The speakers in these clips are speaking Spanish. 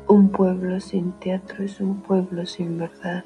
Un pueblo sin teatro es un pueblo sin verdad.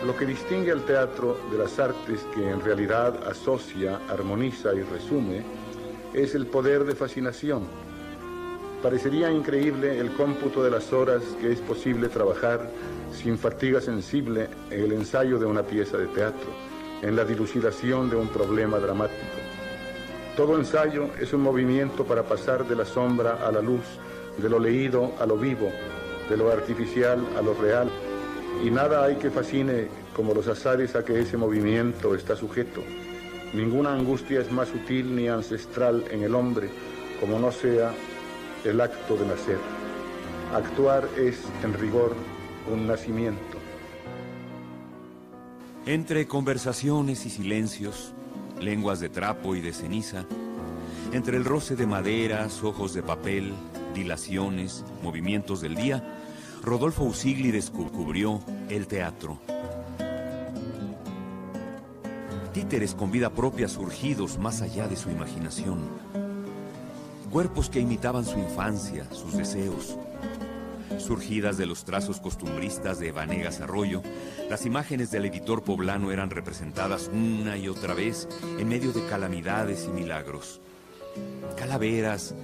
Lo que distingue al teatro de las artes que en realidad asocia, armoniza y resume es el poder de fascinación. Parecería increíble el cómputo de las horas que es posible trabajar sin fatiga sensible en el ensayo de una pieza de teatro, en la dilucidación de un problema dramático. Todo ensayo es un movimiento para pasar de la sombra a la luz, de lo leído a lo vivo, de lo artificial a lo real. Y nada hay que fascine como los azares a que ese movimiento está sujeto. Ninguna angustia es más sutil ni ancestral en el hombre como no sea el acto de nacer. Actuar es, en rigor, un nacimiento. Entre conversaciones y silencios, lenguas de trapo y de ceniza, entre el roce de maderas, ojos de papel, dilaciones, movimientos del día, Rodolfo Usigli descubrió el teatro. Títeres con vida propia surgidos más allá de su imaginación. Cuerpos que imitaban su infancia, sus deseos. Surgidas de los trazos costumbristas de Vanegas Arroyo, las imágenes del editor poblano eran representadas una y otra vez en medio de calamidades y milagros. Calaveras,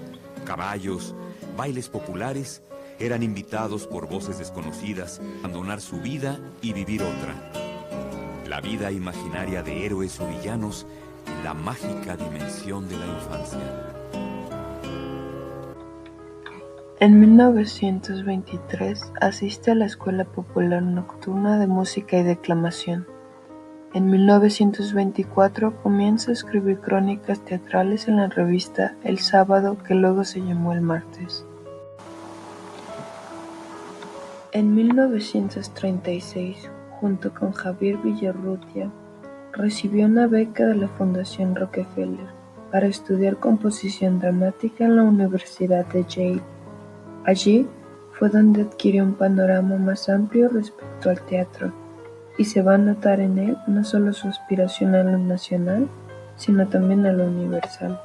caballos, bailes populares eran invitados por voces desconocidas a abandonar su vida y vivir otra. La vida imaginaria de héroes o villanos en la mágica dimensión de la infancia. En 1923 asiste a la Escuela Popular Nocturna de Música y Declamación. En 1924 comienza a escribir crónicas teatrales en la revista El Sábado, que luego se llamó El Martes. En 1936, junto con Javier Villarrutia, recibió una beca de la Fundación Rockefeller para estudiar composición dramática en la Universidad de Yale. Allí fue donde adquirió un panorama más amplio respecto al teatro, y se va a notar en él no solo su aspiración a lo nacional, sino también a lo universal.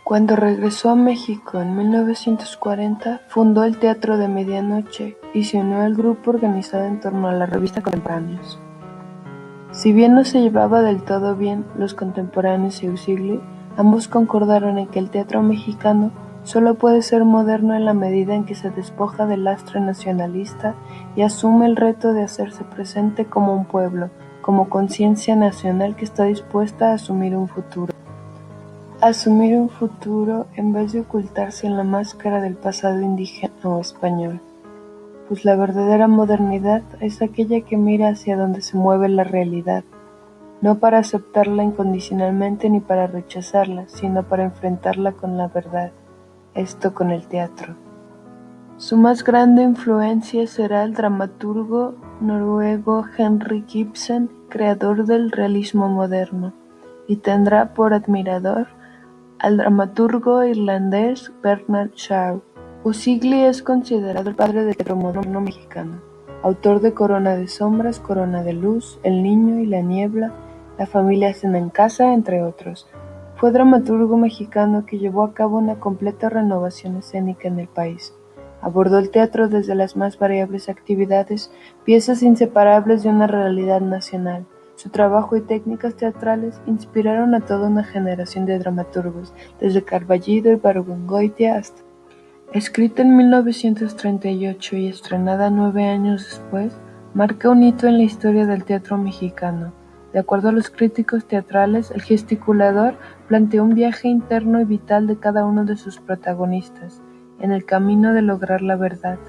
Cuando regresó a México en 1940, fundó el Teatro de Medianoche y se unió al grupo organizado en torno a la revista Contemporáneos. Si bien no se llevaba del todo bien los contemporáneos y Usigli, ambos concordaron en que el teatro mexicano solo puede ser moderno en la medida en que se despoja del lastre nacionalista y asume el reto de hacerse presente como un pueblo, como conciencia nacional que está dispuesta a asumir un futuro. Asumir un futuro en vez de ocultarse en la máscara del pasado indígena o español, pues la verdadera modernidad es aquella que mira hacia donde se mueve la realidad, no para aceptarla incondicionalmente ni para rechazarla, sino para enfrentarla con la verdad, esto con el teatro. Su más grande influencia será el dramaturgo noruego Henrik Ibsen, creador del realismo moderno, y tendrá por admirador al dramaturgo irlandés Bernard Shaw. Usigli es considerado el padre del teatro moderno mexicano, autor de Corona de sombras, Corona de luz, El niño y la niebla, La familia cena en casa, entre otros. Fue dramaturgo mexicano que llevó a cabo una completa renovación escénica en el país. Abordó el teatro desde las más variables actividades, piezas inseparables de una realidad nacional. Su trabajo y técnicas teatrales inspiraron a toda una generación de dramaturgos, desde Carballido y Barbengoitia hasta... Escrita en 1938 y estrenada 9 años después, marca un hito en la historia del teatro mexicano. De acuerdo a los críticos teatrales, el gesticulador planteó un viaje interno y vital de cada uno de sus protagonistas, en el camino de lograr la verdad.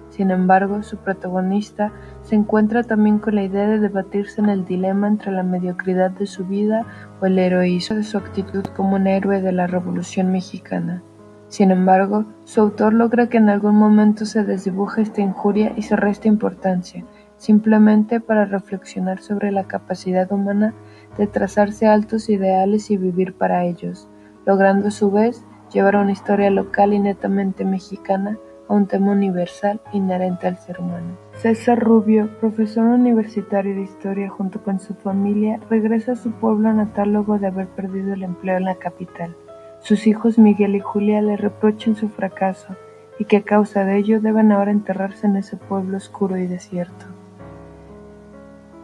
Sin embargo, su protagonista se encuentra también con la idea de debatirse en el dilema entre la mediocridad de su vida o el heroísmo de su actitud como un héroe de la Revolución Mexicana. Sin embargo, su autor logra que en algún momento se desdibuje esta injuria y se reste importancia, simplemente para reflexionar sobre la capacidad humana de trazarse altos ideales y vivir para ellos, logrando a su vez llevar una historia local y netamente mexicana a un tema universal inherente al ser humano. César Rubio, profesor universitario de historia junto con su familia, regresa a su pueblo natal luego de haber perdido el empleo en la capital. Sus hijos Miguel y Julia le reprochan su fracaso y que a causa de ello deben ahora enterrarse en ese pueblo oscuro y desierto.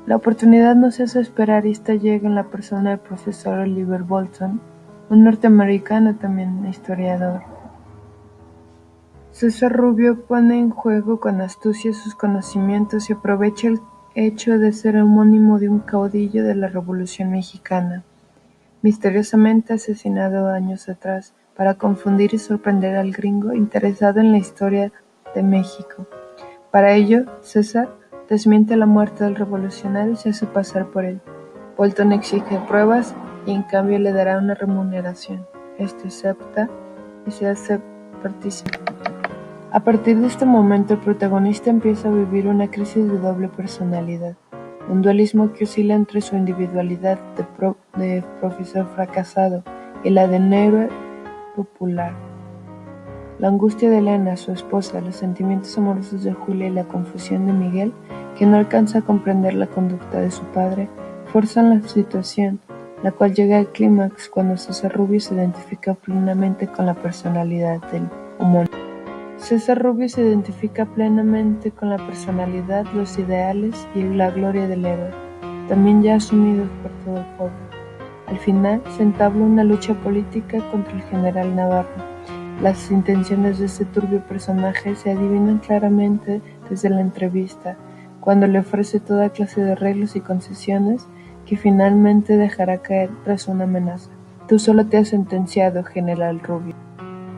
La oportunidad no se hace esperar y esta llega en la persona del profesor Oliver Bolton, un norteamericano también historiador. César Rubio pone en juego con astucia sus conocimientos y aprovecha el hecho de ser homónimo de un caudillo de la Revolución Mexicana, misteriosamente asesinado años atrás, para confundir y sorprender al gringo interesado en la historia de México. Para ello, César desmiente la muerte del revolucionario y se hace pasar por él. Bolton exige pruebas y en cambio le dará una remuneración. Este acepta y se hace partícipe. A partir de este momento el protagonista empieza a vivir una crisis de doble personalidad, un dualismo que oscila entre su individualidad de profesor fracasado y la de un héroe popular. La angustia de Elena, su esposa, los sentimientos amorosos de Julia y la confusión de Miguel, que no alcanza a comprender la conducta de su padre, forzan la situación, la cual llega al clímax cuando César Rubio se identifica plenamente con la personalidad del homónimo. César Rubio se identifica plenamente con la personalidad, los ideales y la gloria del héroe, también ya asumidos por todo el pueblo. Al final se entabla una lucha política contra el general Navarro. Las intenciones de este turbio personaje se adivinan claramente desde la entrevista, cuando le ofrece toda clase de arreglos y concesiones que finalmente dejará caer tras una amenaza. Tú solo te has sentenciado, general Rubio.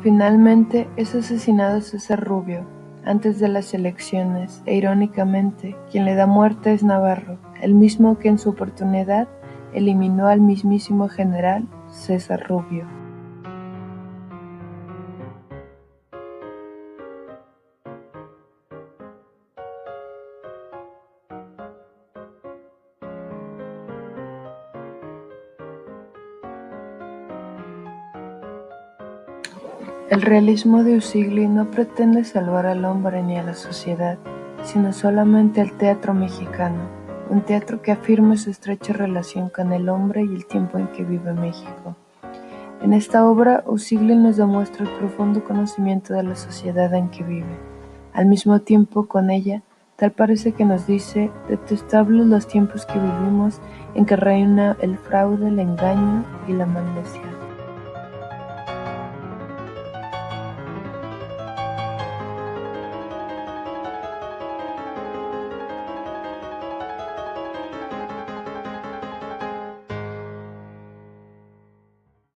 Finalmente es asesinado César Rubio antes de las elecciones e irónicamente quien le da muerte es Navarro, el mismo que en su oportunidad eliminó al mismísimo general César Rubio. El realismo de Usigli no pretende salvar al hombre ni a la sociedad, sino solamente al teatro mexicano, un teatro que afirma su estrecha relación con el hombre y el tiempo en que vive México. En esta obra, Usigli nos demuestra el profundo conocimiento de la sociedad en que vive. Al mismo tiempo, con ella, tal parece que nos dice, detestables los tiempos que vivimos en que reina el fraude, el engaño y la malicia.